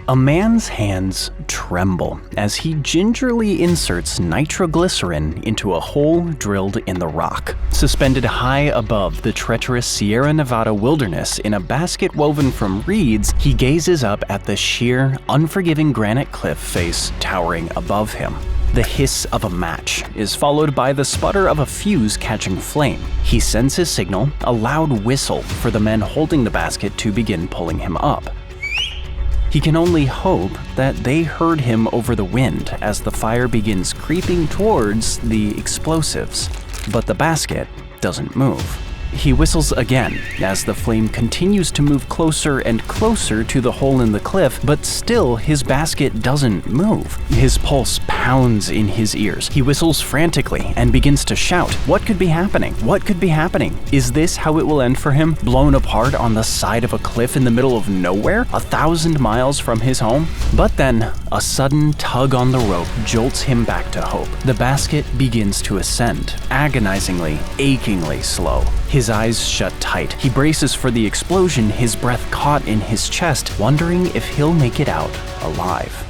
A man's hands tremble as he gingerly inserts nitroglycerin into a hole drilled in the rock. Suspended high above the treacherous Sierra Nevada wilderness in a basket woven from reeds, he gazes up at the sheer, unforgiving granite cliff face towering above him. The hiss of a match is followed by the sputter of a fuse catching flame. He sends his signal, a loud whistle, for the men holding the basket to begin pulling him up. He can only hope that they heard him over the wind as the fire begins creeping towards the explosives. But the basket doesn't move. He whistles again as the flame continues to move closer and closer to the hole in the cliff, but still his basket doesn't move. His pulse pounds in his ears. He whistles frantically and begins to shout. What could be happening? What could be happening? Is this how it will end for him? Blown apart on the side of a cliff in the middle of nowhere, 1,000 miles from his home? But then, a sudden tug on the rope jolts him back to hope. The basket begins to ascend, agonizingly, achingly slow. His eyes shut tight. He braces for the explosion, his breath caught in his chest, wondering if he'll make it out alive.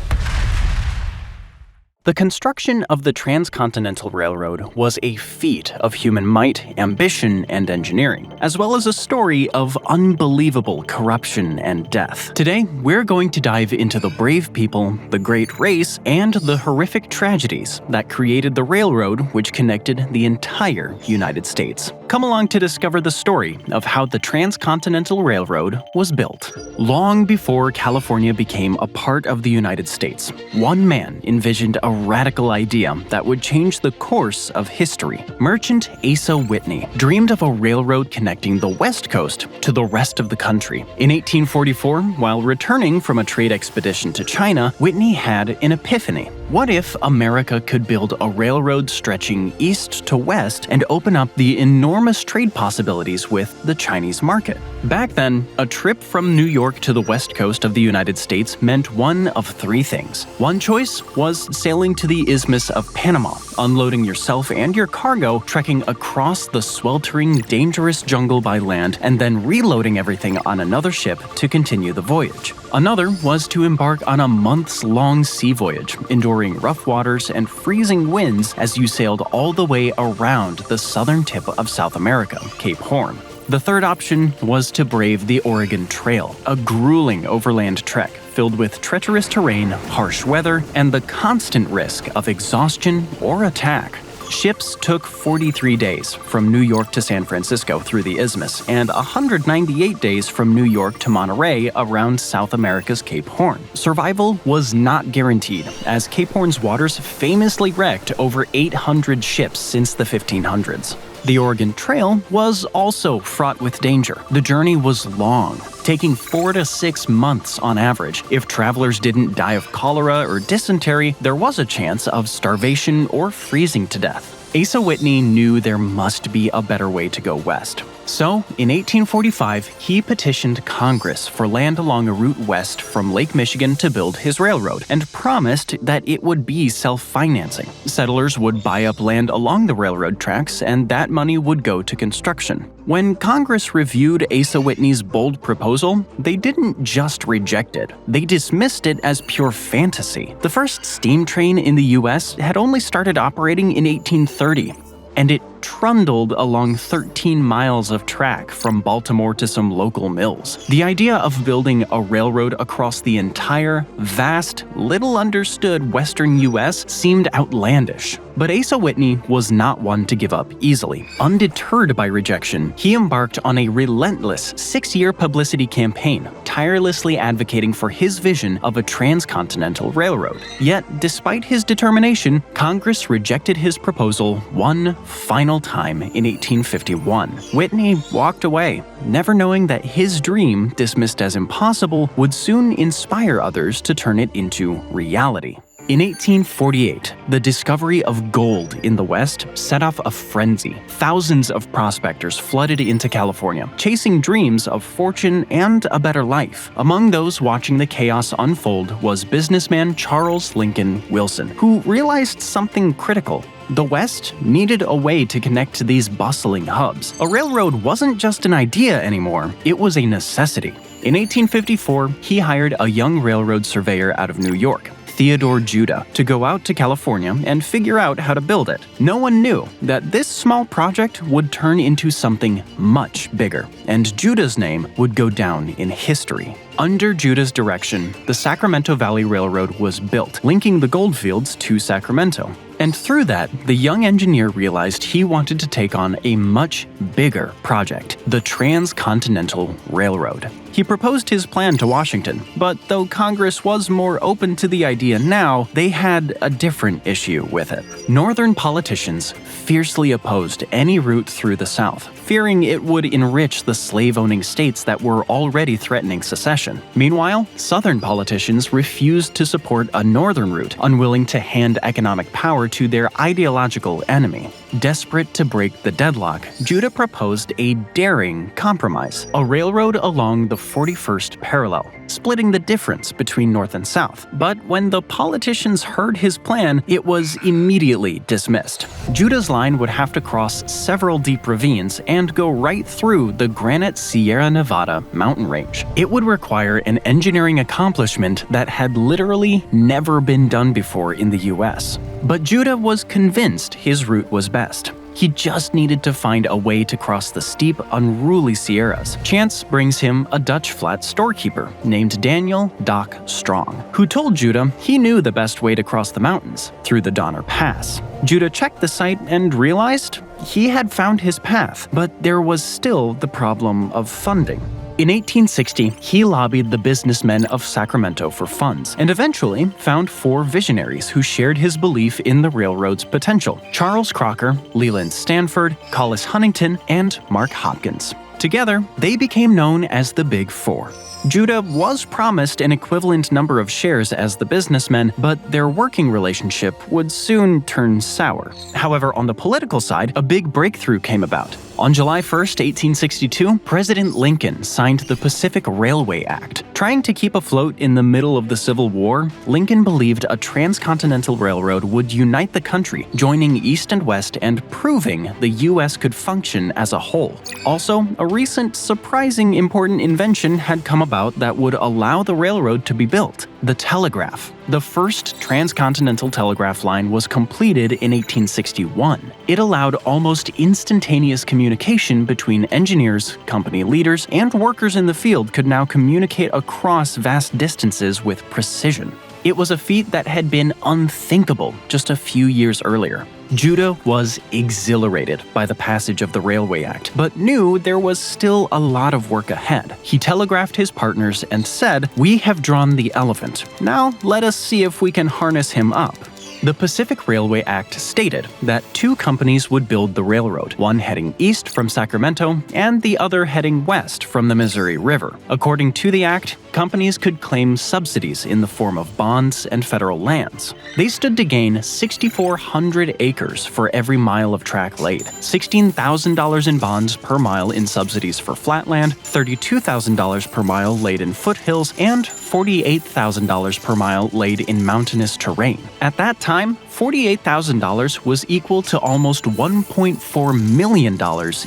The construction of the Transcontinental Railroad was a feat of human might, ambition, and engineering, as well as a story of unbelievable corruption and death. Today, we're going to dive into the brave people, the great race, and the horrific tragedies that created the railroad which connected the entire United States. Come along to discover the story of how the Transcontinental Railroad was built. Long before California became a part of the United States, one man envisioned a radical idea that would change the course of history. Merchant Asa Whitney dreamed of a railroad connecting the West Coast to the rest of the country. In 1844, while returning from a trade expedition to China, Whitney had an epiphany. What if America could build a railroad stretching east to west and open up the enormous trade possibilities with the Chinese market? Back then, a trip from New York to the west coast of the United States meant one of three things. One choice was sailing to the Isthmus of Panama, unloading yourself and your cargo, trekking across the sweltering, dangerous jungle by land, and then reloading everything on another ship to continue the voyage. Another was to embark on a months-long sea voyage, enduring rough waters and freezing winds as you sailed all the way around the southern tip of South America, Cape Horn. The third option was to brave the Oregon Trail, a grueling overland trek filled with treacherous terrain, harsh weather, and the constant risk of exhaustion or attack. Ships took 43 days from New York to San Francisco through the Isthmus and 198 days from New York to Monterey around South America's Cape Horn. Survival was not guaranteed, as Cape Horn's waters famously wrecked over 800 ships since the 1500s. The Oregon Trail was also fraught with danger. The journey was long, taking 4 to 6 months on average. If travelers didn't die of cholera or dysentery, there was a chance of starvation or freezing to death. Asa Whitney knew there must be a better way to go west. So, in 1845, he petitioned Congress for land along a route west from Lake Michigan to build his railroad, and promised that it would be self-financing. Settlers would buy up land along the railroad tracks, and that money would go to construction. When Congress reviewed Asa Whitney's bold proposal, they didn't just reject it. They dismissed it as pure fantasy. The first steam train in the U.S. had only started operating in 1830. And it trundled along 13 miles of track from Baltimore to some local mills. The idea of building a railroad across the entire, vast, little-understood western U.S. seemed outlandish. But Asa Whitney was not one to give up easily. Undeterred by rejection, he embarked on a relentless 6-year publicity campaign, tirelessly advocating for his vision of a transcontinental railroad. Yet, despite his determination, Congress rejected his proposal one final time in 1851. Whitney walked away, never knowing that his dream, dismissed as impossible, would soon inspire others to turn it into reality. In 1848, the discovery of gold in the West set off a frenzy. Thousands of prospectors flooded into California, chasing dreams of fortune and a better life. Among those watching the chaos unfold was businessman Charles Lincoln Wilson, who realized something critical. The West needed a way to connect to these bustling hubs. A railroad wasn't just an idea anymore, it was a necessity. In 1854, he hired a young railroad surveyor out of New York, Theodore Judah, to go out to California and figure out how to build it. No one knew that this small project would turn into something much bigger, and Judah's name would go down in history. Under Judah's direction, the Sacramento Valley Railroad was built, linking the goldfields to Sacramento. And through that, the young engineer realized he wanted to take on a much bigger project, the Transcontinental Railroad. He proposed his plan to Washington, but though Congress was more open to the idea now, they had a different issue with it. Northern politicians fiercely opposed any route through the South, fearing it would enrich the slave-owning states that were already threatening secession. Meanwhile, Southern politicians refused to support a northern route, unwilling to hand economic power to their ideological enemy. Desperate to break the deadlock, Judah proposed a daring compromise, a railroad along the 41st parallel, splitting the difference between North and South. But when the politicians heard his plan, it was immediately dismissed. Judah's line would have to cross several deep ravines and go right through the granite Sierra Nevada mountain range. It would require an engineering accomplishment that had literally never been done before in the US. But Judah was convinced his route was best. He just needed to find a way to cross the steep, unruly Sierras. Chance brings him a Dutch flat storekeeper named Daniel Doc Strong, who told Judah he knew the best way to cross the mountains, through the Donner Pass. Judah checked the site and realized he had found his path, but there was still the problem of funding. In 1860, he lobbied the businessmen of Sacramento for funds, and eventually found 4 visionaries who shared his belief in the railroad's potential: Charles Crocker, Leland Stanford, Collis Huntington, and Mark Hopkins. Together, they became known as the Big Four. Judah was promised an equivalent number of shares as the businessmen, but their working relationship would soon turn sour. However, on the political side, a big breakthrough came about. On July 1, 1862, President Lincoln signed the Pacific Railway Act. Trying to keep afloat in the middle of the Civil War, Lincoln believed a transcontinental railroad would unite the country, joining East and West and proving the U.S. could function as a whole. Also, a recent, surprising important invention had come about that would allow the railroad to be built: the telegraph. The first transcontinental telegraph line was completed in 1861. It allowed almost instantaneous communication between engineers, company leaders, and workers in the field could now communicate across vast distances with precision. It was a feat that had been unthinkable just a few years earlier. Judah was exhilarated by the passage of the Railway Act, but knew there was still a lot of work ahead. He telegraphed his partners and said, "We have drawn the elephant. Now let us see if we can harness him up." The Pacific Railway Act stated that 2 companies would build the railroad, one heading east from Sacramento and the other heading west from the Missouri River. According to the act, companies could claim subsidies in the form of bonds and federal lands. They stood to gain 6,400 acres for every mile of track laid, $16,000 in bonds per mile in subsidies for flatland, $32,000 per mile laid in foothills, and $48,000 per mile laid in mountainous terrain. At that time, $48,000 was equal to almost $1.4 million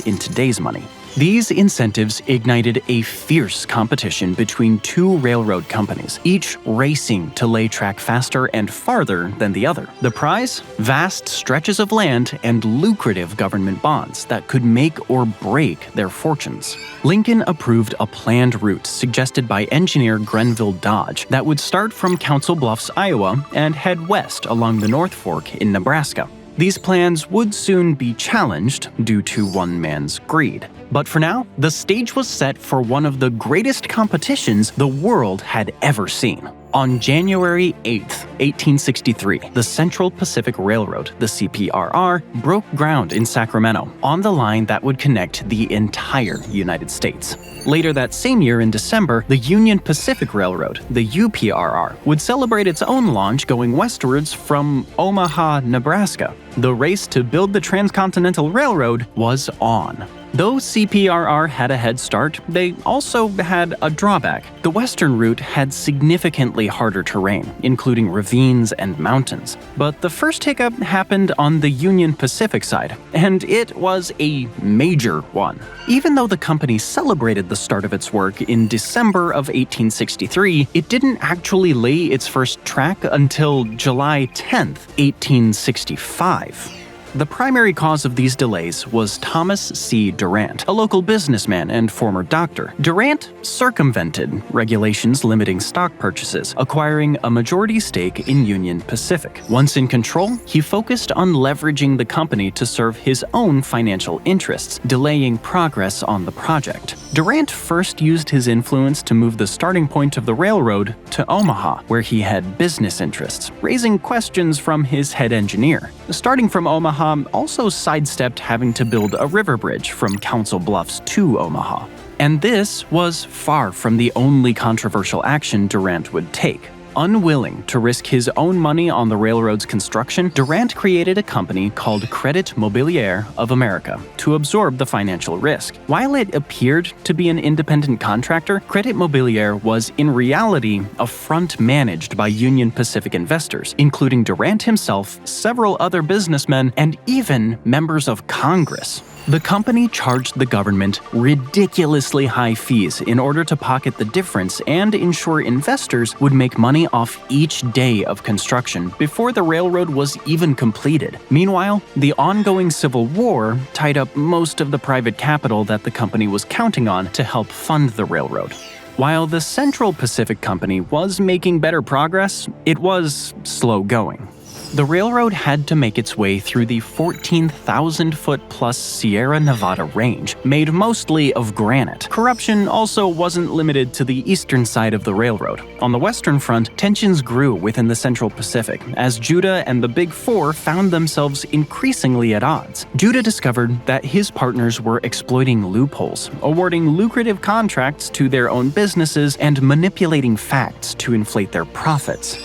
in today's money. These incentives ignited a fierce competition between 2 railroad companies, each racing to lay track faster and farther than the other. The prize? Vast stretches of land and lucrative government bonds that could make or break their fortunes. Lincoln approved a planned route suggested by engineer Grenville Dodge that would start from Council Bluffs, Iowa, and head west along the North Fork in Nebraska. These plans would soon be challenged due to one man's greed. But for now, the stage was set for one of the greatest competitions the world had ever seen. On January 8, 1863, the Central Pacific Railroad, the CPRR, broke ground in Sacramento on the line that would connect the entire United States. Later that same year in December, the Union Pacific Railroad, the UPRR, would celebrate its own launch going westwards from Omaha, Nebraska. The race to build the Transcontinental Railroad was on. Though CPRR had a head start, they also had a drawback. The western route had significantly harder terrain, including ravines and mountains. But the first hiccup happened on the Union Pacific side, and it was a major one. Even though the company celebrated the start of its work in December of 1863, it didn't actually lay its first track until July 10, 1865. The primary cause of these delays was Thomas C. Durant, a local businessman and former doctor. Durant circumvented regulations limiting stock purchases, acquiring a majority stake in Union Pacific. Once in control, he focused on leveraging the company to serve his own financial interests, delaying progress on the project. Durant first used his influence to move the starting point of the railroad to Omaha, where he had business interests, raising questions from his head engineer. Starting from Omaha also sidestepped having to build a river bridge from Council Bluffs to Omaha. And this was far from the only controversial action Durant would take. Unwilling to risk his own money on the railroad's construction, Durant created a company called Crédit Mobilier of America to absorb the financial risk. While it appeared to be an independent contractor, Crédit Mobilier was in reality a front managed by Union Pacific investors, including Durant himself, several other businessmen, and even members of Congress. The company charged the government ridiculously high fees in order to pocket the difference and ensure investors would make money off each day of construction before the railroad was even completed. Meanwhile, the ongoing Civil War tied up most of the private capital that the company was counting on to help fund the railroad. While the Central Pacific Company was making better progress, it was slow going. The railroad had to make its way through the 14,000-foot-plus Sierra Nevada range, made mostly of granite. Corruption also wasn't limited to the eastern side of the railroad. On the western front, tensions grew within the Central Pacific, as Judah and the Big Four found themselves increasingly at odds. Judah discovered that his partners were exploiting loopholes, awarding lucrative contracts to their own businesses, and manipulating facts to inflate their profits.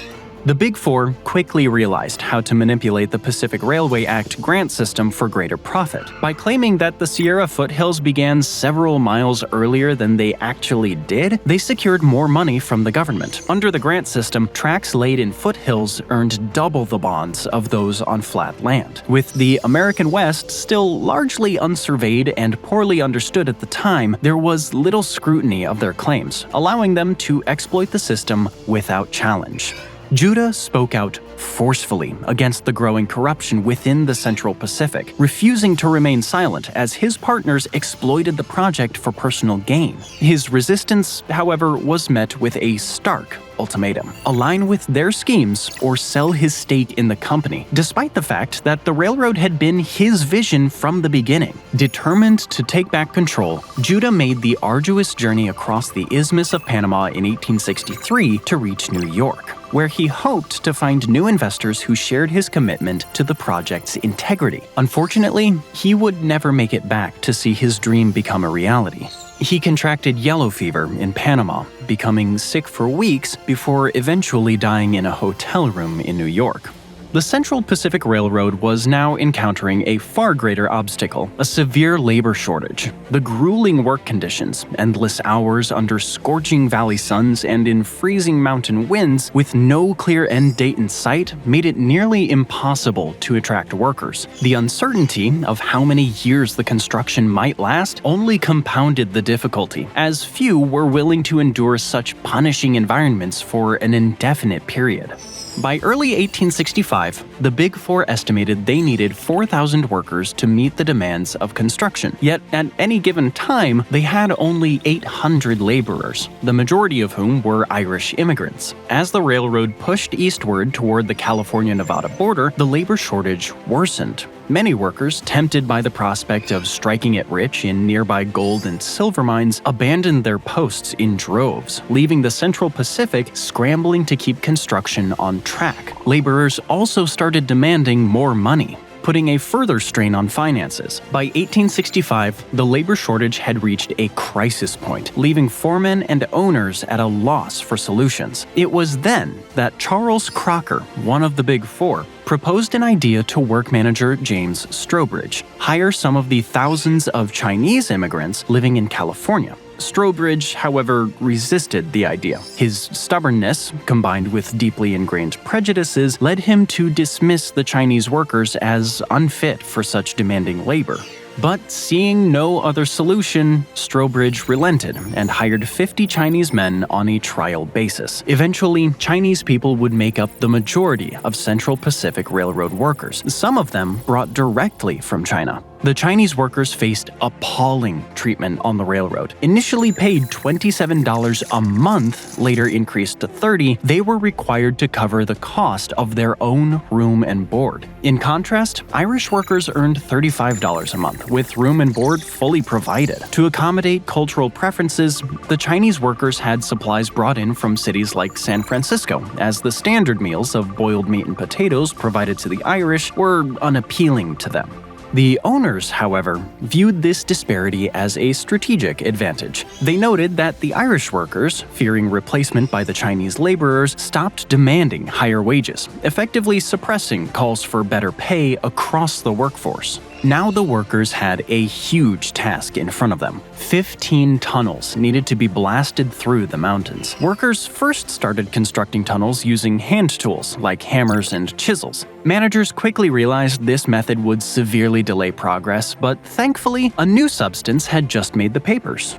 The Big Four quickly realized how to manipulate the Pacific Railway Act grant system for greater profit. By claiming that the Sierra foothills began several miles earlier than they actually did, they secured more money from the government. Under the grant system, tracks laid in foothills earned double the bonds of those on flat land. With the American West still largely unsurveyed and poorly understood at the time, there was little scrutiny of their claims, allowing them to exploit the system without challenge. Judah spoke out forcefully against the growing corruption within the Central Pacific, refusing to remain silent as his partners exploited the project for personal gain. His resistance, however, was met with a stark ultimatum: align with their schemes or sell his stake in the company, despite the fact that the railroad had been his vision from the beginning. Determined to take back control, Judah made the arduous journey across the Isthmus of Panama in 1863 to reach New York, where he hoped to find new investors who shared his commitment to the project's integrity. Unfortunately, he would never make it back to see his dream become a reality. He contracted yellow fever in Panama, becoming sick for weeks before eventually dying in a hotel room in New York. The Central Pacific Railroad was now encountering a far greater obstacle: a severe labor shortage. The grueling work conditions, endless hours under scorching valley suns and in freezing mountain winds with no clear end date in sight, made it nearly impossible to attract workers. The uncertainty of how many years the construction might last only compounded the difficulty, as few were willing to endure such punishing environments for an indefinite period. By early 1865, the Big Four estimated they needed 4,000 workers to meet the demands of construction. Yet, at any given time, they had only 800 laborers, the majority of whom were Irish immigrants. As the railroad pushed eastward toward the California-Nevada border, the labor shortage worsened. Many workers, tempted by the prospect of striking it rich in nearby gold and silver mines, abandoned their posts in droves, leaving the Central Pacific scrambling to keep construction on track. Laborers also started demanding more money. putting a further strain on finances. By 1865, the labor shortage had reached a crisis point, leaving foremen and owners at a loss for solutions. It was then that Charles Crocker, one of the Big Four, proposed an idea to work manager James Strobridge hire some of the thousands of Chinese immigrants living in California. Strobridge, however, resisted the idea. His stubbornness, combined with deeply ingrained prejudices, led him to dismiss the Chinese workers as unfit for such demanding labor. But seeing no other solution, Strobridge relented and hired 50 Chinese men on a trial basis. Eventually, Chinese people would make up the majority of Central Pacific Railroad workers, some of them brought directly from China. The Chinese workers faced appalling treatment on the railroad. Initially paid $27 a month, later increased to $30, they were required to cover the cost of their own room and board. In contrast, Irish workers earned $35 a month, with room and board fully provided. To accommodate cultural preferences, the Chinese workers had supplies brought in from cities like San Francisco, as the standard meals of boiled meat and potatoes provided to the Irish were unappealing to them. The owners, however, viewed this disparity as a strategic advantage. They noted that the Irish workers, fearing replacement by the Chinese laborers, stopped demanding higher wages, effectively suppressing calls for better pay across the workforce. Now the workers had a huge task in front of them. 15 tunnels needed to be blasted through the mountains. Workers first started constructing tunnels using hand tools like hammers and chisels. Managers quickly realized this method would severely delay progress, but thankfully, a new substance had just made the papers.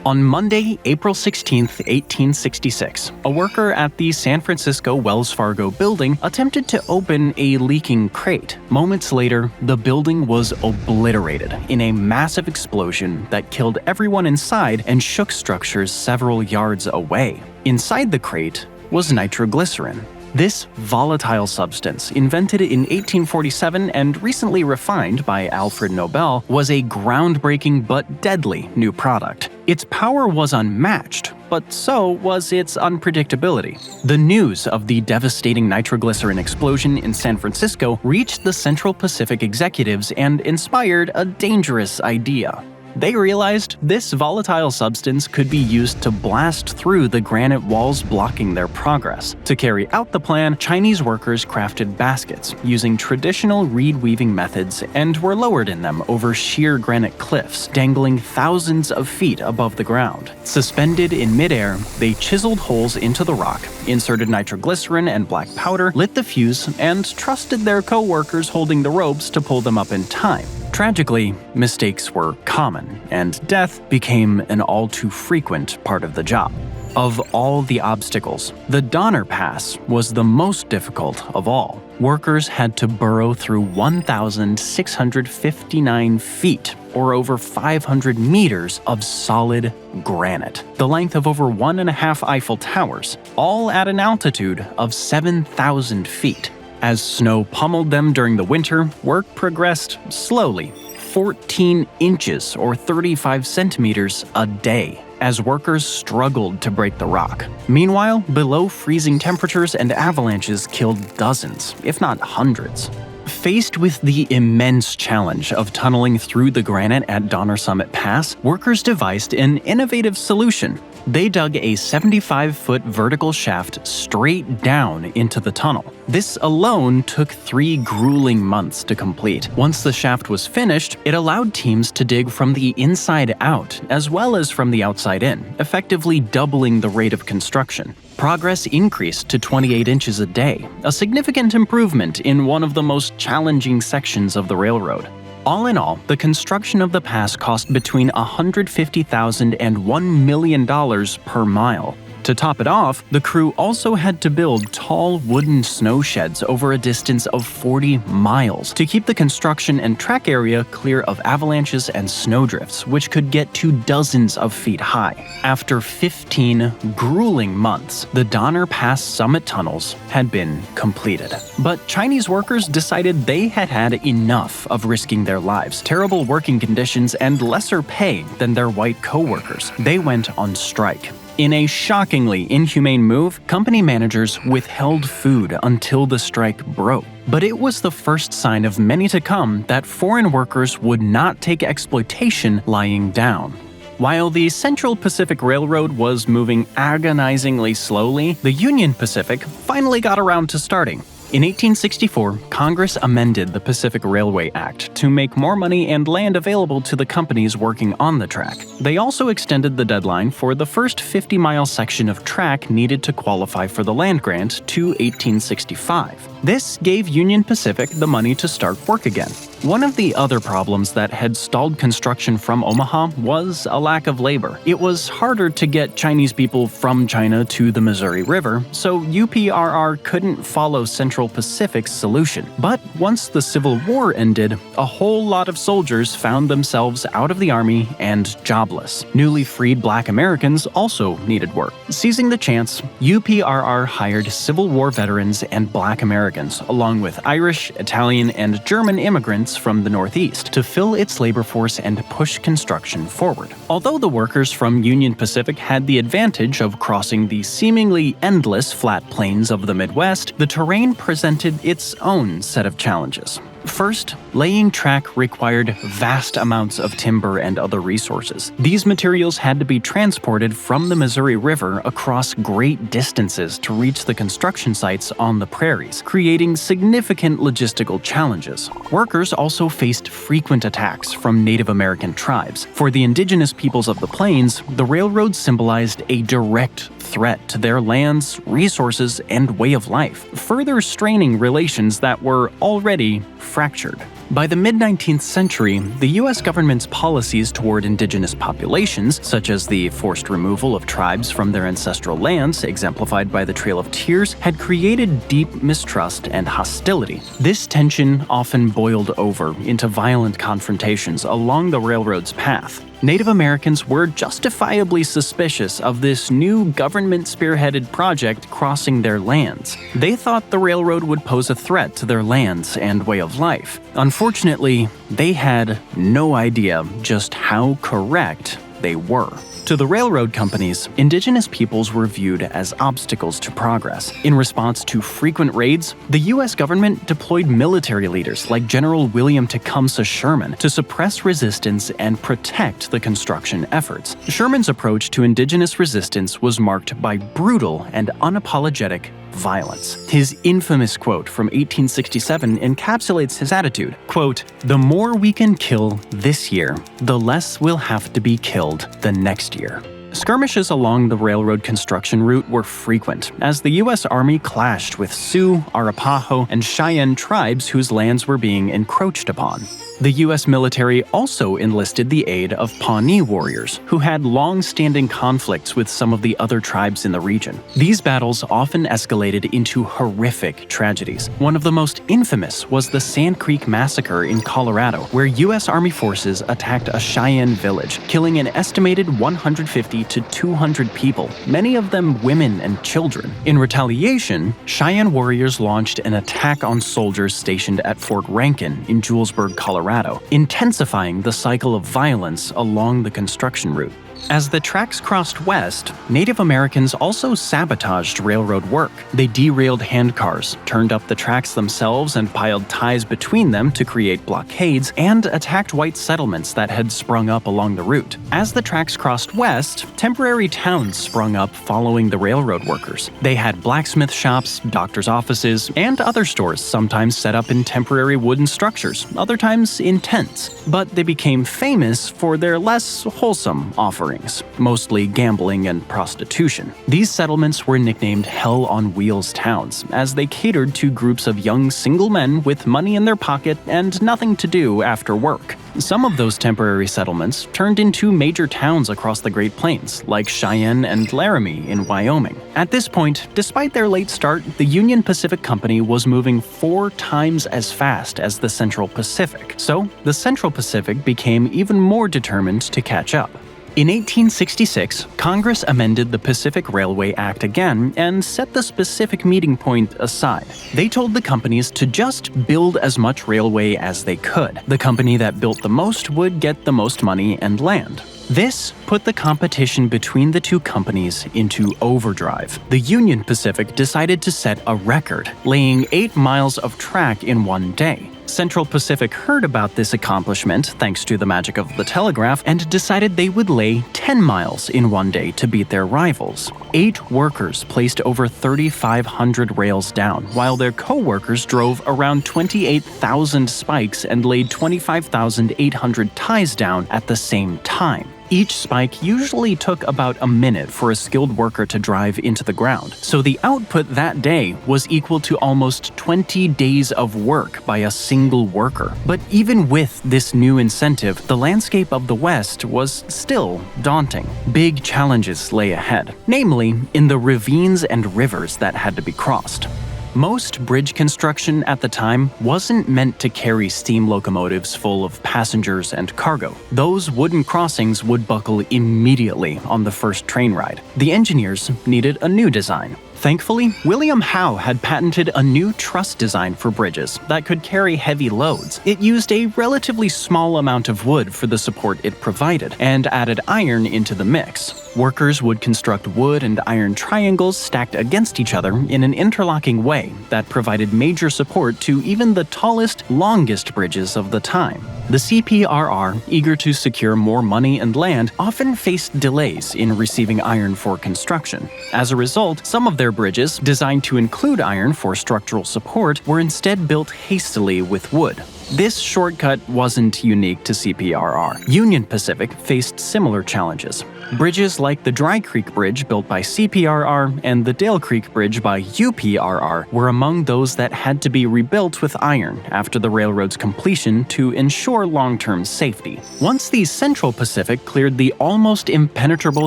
On Monday, April 16, 1866, a worker at the San Francisco Wells Fargo building attempted to open a leaking crate. Moments later, the building was obliterated in a massive explosion that killed everyone inside and shook structures several yards away. Inside the crate was nitroglycerin. This volatile substance, invented in 1847 and recently refined by Alfred Nobel, was a groundbreaking but deadly new product. Its power was unmatched, but so was its unpredictability. The news of the devastating nitroglycerin explosion in San Francisco reached the Central Pacific executives and inspired a dangerous idea. They realized this volatile substance could be used to blast through the granite walls blocking their progress. To carry out the plan, Chinese workers crafted baskets using traditional reed weaving methods and were lowered in them over sheer granite cliffs, dangling thousands of feet above the ground. Suspended in midair, they chiseled holes into the rock, inserted nitroglycerin and black powder, lit the fuse, and trusted their co-workers holding the ropes to pull them up in time. Tragically, mistakes were common, and death became an all-too-frequent part of the job. Of all the obstacles, the Donner Pass was the most difficult of all. Workers had to burrow through 1,659 feet, or over 500 meters of solid granite, the length of over 1.5 Eiffel Towers, all at an altitude of 7,000 feet. As snow pummeled them during the winter, work progressed slowly, 14 inches or 35 centimeters a day, as workers struggled to break the rock. Meanwhile, below freezing temperatures and avalanches killed dozens, if not hundreds. Faced with the immense challenge of tunneling through the granite at Donner Summit Pass, workers devised an innovative solution. They dug a 75-foot vertical shaft straight down into the tunnel. This alone took 3 grueling months to complete. Once the shaft was finished, it allowed teams to dig from the inside out as well as from the outside in, effectively doubling the rate of construction. Progress increased to 28 inches a day, a significant improvement in one of the most challenging sections of the railroad. All in all, the construction of the pass cost between $150,000 and $1 million per mile. To top it off, the crew also had to build tall wooden snow sheds over a distance of 40 miles to keep the construction and track area clear of avalanches and snowdrifts, which could get to dozens of feet high. After 15 grueling months, the Donner Pass summit tunnels had been completed. But Chinese workers decided they had had enough of risking their lives, terrible working conditions, and lesser pay than their white co-workers. They went on strike. In a shockingly inhumane move, company managers withheld food until the strike broke. But it was the first sign of many to come that foreign workers would not take exploitation lying down. While the Central Pacific Railroad was moving agonizingly slowly, the Union Pacific finally got around to starting. In 1864, Congress amended the Pacific Railway Act to make more money and land available to the companies working on the track. They also extended the deadline for the first 50-mile section of track needed to qualify for the land grant to 1865. This gave Union Pacific the money to start work again. One of the other problems that had stalled construction from Omaha was a lack of labor. It was harder to get Chinese people from China to the Missouri River, so UPRR couldn't follow Central Pacific's solution. But once the Civil War ended, a whole lot of soldiers found themselves out of the army and jobless. Newly freed Black Americans also needed work. Seizing the chance, UPRR hired Civil War veterans and Black Americans, along with Irish, Italian, and German immigrants from the Northeast, to fill its labor force and push construction forward. Although the workers from Union Pacific had the advantage of crossing the seemingly endless flat plains of the Midwest, the terrain presented its own set of challenges. First, laying track required vast amounts of timber and other resources. These materials had to be transported from the Missouri River across great distances to reach the construction sites on the prairies, creating significant logistical challenges. Workers also faced frequent attacks from Native American tribes. For the indigenous peoples of the plains, the railroad symbolized a direct threat to their lands, resources, and way of life, further straining relations that were already fractured. By the mid-19th century, the U.S. government's policies toward indigenous populations, such as the forced removal of tribes from their ancestral lands, exemplified by the Trail of Tears, had created deep mistrust and hostility. This tension often boiled over into violent confrontations along the railroad's path. Native Americans were justifiably suspicious of this new government-spearheaded project crossing their lands. They thought the railroad would pose a threat to their lands and way of life. Unfortunately, they had no idea just how correct they were. To the railroad companies, indigenous peoples were viewed as obstacles to progress. In response to frequent raids, the U.S. government deployed military leaders like General William Tecumseh Sherman to suppress resistance and protect the construction efforts. Sherman's approach to indigenous resistance was marked by brutal and unapologetic violence. His infamous quote from 1867 encapsulates his attitude, quote, "The more we can kill this year, the less will have to be killed the next year." Skirmishes along the railroad construction route were frequent, as the U.S. Army clashed with Sioux, Arapaho, and Cheyenne tribes whose lands were being encroached upon. The U.S. military also enlisted the aid of Pawnee warriors, who had long-standing conflicts with some of the other tribes in the region. These battles often escalated into horrific tragedies. One of the most infamous was the Sand Creek Massacre in Colorado, where U.S. Army forces attacked a Cheyenne village, killing an estimated 150 to 200 people, many of them women and children. In retaliation, Cheyenne warriors launched an attack on soldiers stationed at Fort Rankin in Julesburg, Colorado, intensifying the cycle of violence along the construction route. As the tracks crossed west, Native Americans also sabotaged railroad work. They derailed handcars, turned up the tracks themselves and piled ties between them to create blockades, and attacked white settlements that had sprung up along the route. As the tracks crossed west, temporary towns sprung up following the railroad workers. They had blacksmith shops, doctors' offices, and other stores, sometimes set up in temporary wooden structures, other times in tents. But they became famous for their less wholesome offerings, mostly gambling and prostitution. These settlements were nicknamed Hell on Wheels towns, as they catered to groups of young single men with money in their pocket and nothing to do after work. Some of those temporary settlements turned into major towns across the Great Plains, like Cheyenne and Laramie in Wyoming. At this point, despite their late start, the Union Pacific Company was moving 4 times as fast as the Central Pacific, so the Central Pacific became even more determined to catch up. In 1866, Congress amended the Pacific Railway Act again and set the specific meeting point aside. They told the companies to just build as much railway as they could. The company that built the most would get the most money and land. This put the competition between the two companies into overdrive. The Union Pacific decided to set a record, laying 8 miles of track in one day. Central Pacific heard about this accomplishment thanks to the magic of the telegraph and decided they would lay 10 miles in one day to beat their rivals. 8 workers placed over 3,500 rails down, while their co-workers drove around 28,000 spikes and laid 25,800 ties down at the same time. Each spike usually took about a minute for a skilled worker to drive into the ground, so the output that day was equal to almost 20 days of work by a single worker. But even with this new incentive, the landscape of the West was still daunting. Big challenges lay ahead, namely in the ravines and rivers that had to be crossed. Most bridge construction at the time wasn't meant to carry steam locomotives full of passengers and cargo. Those wooden crossings would buckle immediately on the first train ride. The engineers needed a new design. Thankfully, William Howe had patented a new truss design for bridges that could carry heavy loads. It used a relatively small amount of wood for the support it provided, and added iron into the mix. Workers would construct wood and iron triangles stacked against each other in an interlocking way that provided major support to even the tallest, longest bridges of the time. The CPRR, eager to secure more money and land, often faced delays in receiving iron for construction. As a result, some of their bridges, designed to include iron for structural support, were instead built hastily with wood. This shortcut wasn't unique to CPRR. Union Pacific faced similar challenges. Bridges like the Dry Creek Bridge built by CPRR and the Dale Creek Bridge by UPRR were among those that had to be rebuilt with iron after the railroad's completion to ensure long-term safety. Once the Central Pacific cleared the almost impenetrable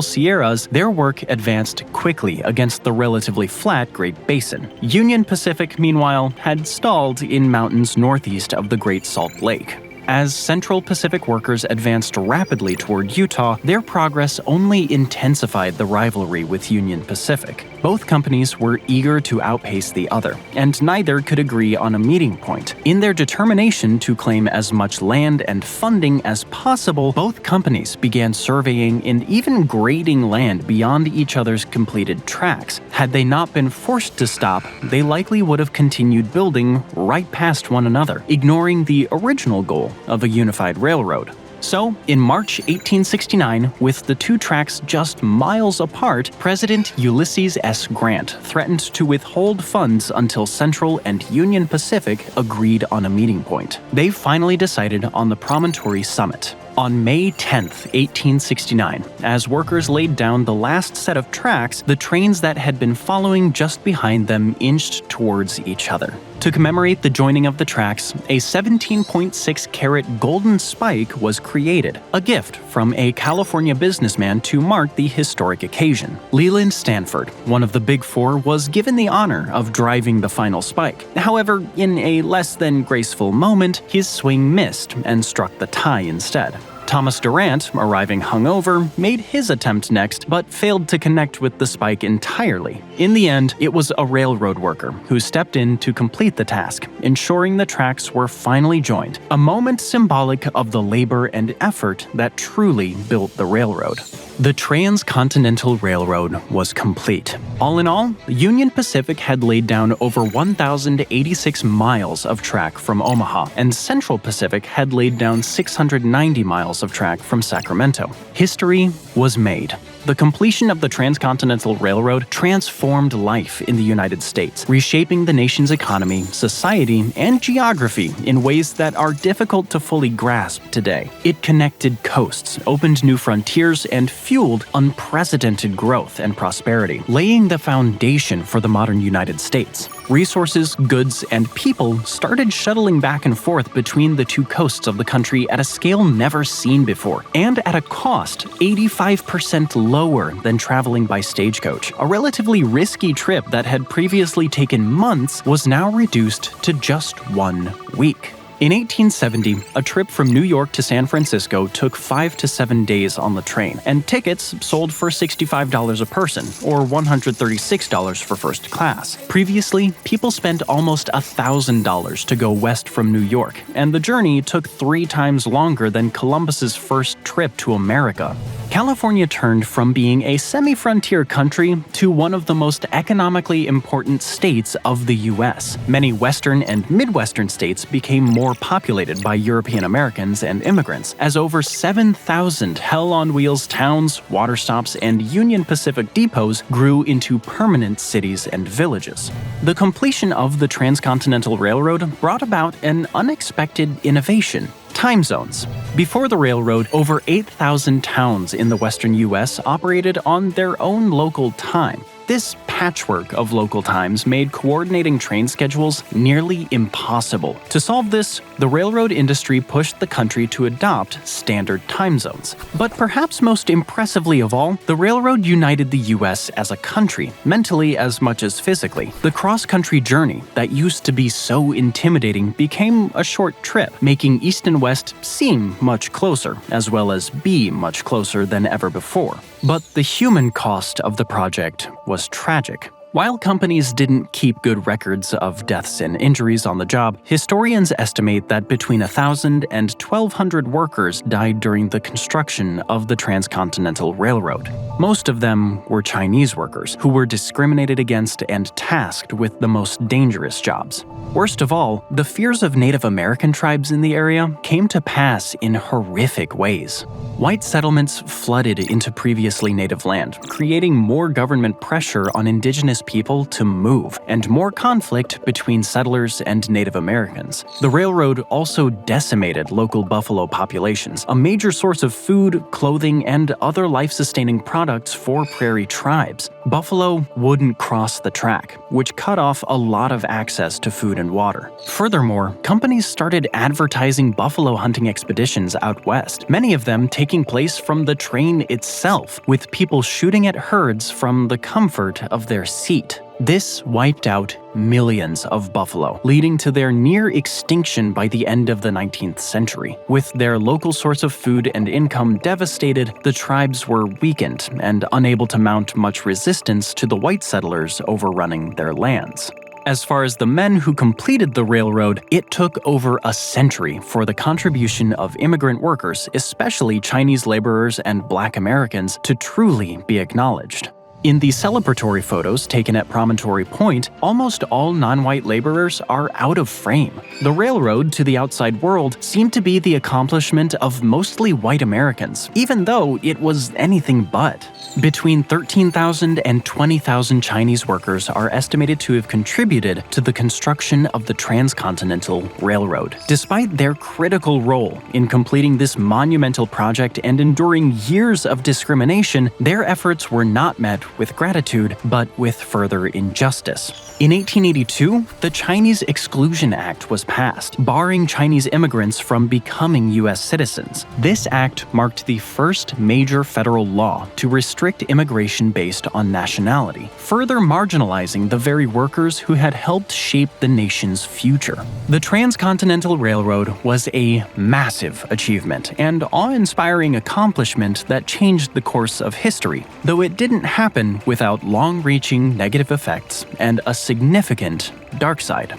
Sierras, their work advanced quickly against the relatively flat Great Basin. Union Pacific, meanwhile, had stalled in mountains northeast of the Great Salt Lake. As Central Pacific workers advanced rapidly toward Utah, their progress only intensified the rivalry with Union Pacific. Both companies were eager to outpace the other, and neither could agree on a meeting point. In their determination to claim as much land and funding as possible, both companies began surveying and even grading land beyond each other's completed tracks. Had they not been forced to stop, they likely would have continued building right past one another, ignoring the original goal of a unified railroad. So, in March 1869, with the two tracks just miles apart, President Ulysses S. Grant threatened to withhold funds until Central and Union Pacific agreed on a meeting point. They finally decided on the Promontory Summit. On May 10, 1869, as workers laid down the last set of tracks, the trains that had been following just behind them inched towards each other. To commemorate the joining of the tracks, a 17.6-carat golden spike was created, a gift from a California businessman to mark the historic occasion. Leland Stanford, one of the Big Four, was given the honor of driving the final spike. However, in a less than graceful moment, his swing missed and struck the tie instead. Thomas Durant, arriving hungover, made his attempt next, but failed to connect with the spike entirely. In the end, it was a railroad worker who stepped in to complete the task, ensuring the tracks were finally joined, a moment symbolic of the labor and effort that truly built the railroad. The Transcontinental Railroad was complete. All in all, Union Pacific had laid down over 1,086 miles of track from Omaha, and Central Pacific had laid down 690 miles of track from Sacramento. History was made. The completion of the Transcontinental Railroad transformed life in the United States, reshaping the nation's economy, society, and geography in ways that are difficult to fully grasp today. It connected coasts, opened new frontiers, and fueled unprecedented growth and prosperity, laying the foundation for the modern United States. Resources, goods, and people started shuttling back and forth between the two coasts of the country at a scale never seen before, and at a cost 85% lower than traveling by stagecoach. A relatively risky trip that had previously taken months was now reduced to just 1 week. In 1870, a trip from New York to San Francisco took 5 to 7 days on the train, and tickets sold for $65 a person, or $136 for first class. Previously, people spent almost $1,000 to go west from New York, and the journey took 3 times longer than Columbus's first trip to America. California turned from being a semi-frontier country to one of the most economically important states of the U.S. Many western and midwestern states became more populated by European Americans and immigrants, as over 7,000 hell-on-wheels towns, water stops, and Union Pacific depots grew into permanent cities and villages. The completion of the Transcontinental Railroad brought about an unexpected innovation: time zones. Before the railroad, over 8,000 towns in the western U.S. operated on their own local time. This patchwork of local times made coordinating train schedules nearly impossible. To solve this, the railroad industry pushed the country to adopt standard time zones. But perhaps most impressively of all, the railroad united the U.S. as a country, mentally as much as physically. The cross-country journey that used to be so intimidating became a short trip, making East and West seem much closer, as well as be much closer than ever before. But the human cost of the project was tragic. While companies didn't keep good records of deaths and injuries on the job, historians estimate that between 1,000 and 1,200 workers died during the construction of the Transcontinental Railroad. Most of them were Chinese workers, who were discriminated against and tasked with the most dangerous jobs. Worst of all, the fears of Native American tribes in the area came to pass in horrific ways. White settlements flooded into previously native land, creating more government pressure on indigenous people to move, and more conflict between settlers and Native Americans. The railroad also decimated local buffalo populations, a major source of food, clothing, and other life-sustaining products for prairie tribes. Buffalo wouldn't cross the track, which cut off a lot of access to food and water. Furthermore, companies started advertising buffalo hunting expeditions out west, many of them taking place from the train itself, with people shooting at herds from the comfort of their seat. This wiped out millions of buffalo, leading to their near extinction by the end of the 19th century. With their local source of food and income devastated, the tribes were weakened and unable to mount much resistance to the white settlers overrunning their lands. As far as the men who completed the railroad, it took over a century for the contribution of immigrant workers, especially Chinese laborers and Black Americans, to truly be acknowledged. In the celebratory photos taken at Promontory Point, almost all non-white laborers are out of frame. The railroad to the outside world seemed to be the accomplishment of mostly white Americans, even though it was anything but. Between 13,000 and 20,000 Chinese workers are estimated to have contributed to the construction of the Transcontinental Railroad. Despite their critical role in completing this monumental project and enduring years of discrimination, their efforts were not met with gratitude, but with further injustice. In 1882, the Chinese Exclusion Act was passed, barring Chinese immigrants from becoming U.S. citizens. This act marked the first major federal law to restrict immigration based on nationality, further marginalizing the very workers who had helped shape the nation's future. The Transcontinental Railroad was a massive achievement and awe-inspiring accomplishment that changed the course of history, though it didn't happen without long-reaching negative effects and a significant dark side.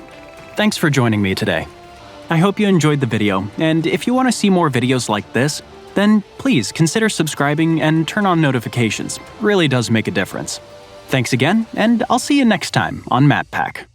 Thanks for joining me today. I hope you enjoyed the video, and if you want to see more videos like this, then please consider subscribing and turn on notifications. It really does make a difference. Thanks again, and I'll see you next time on MatPack.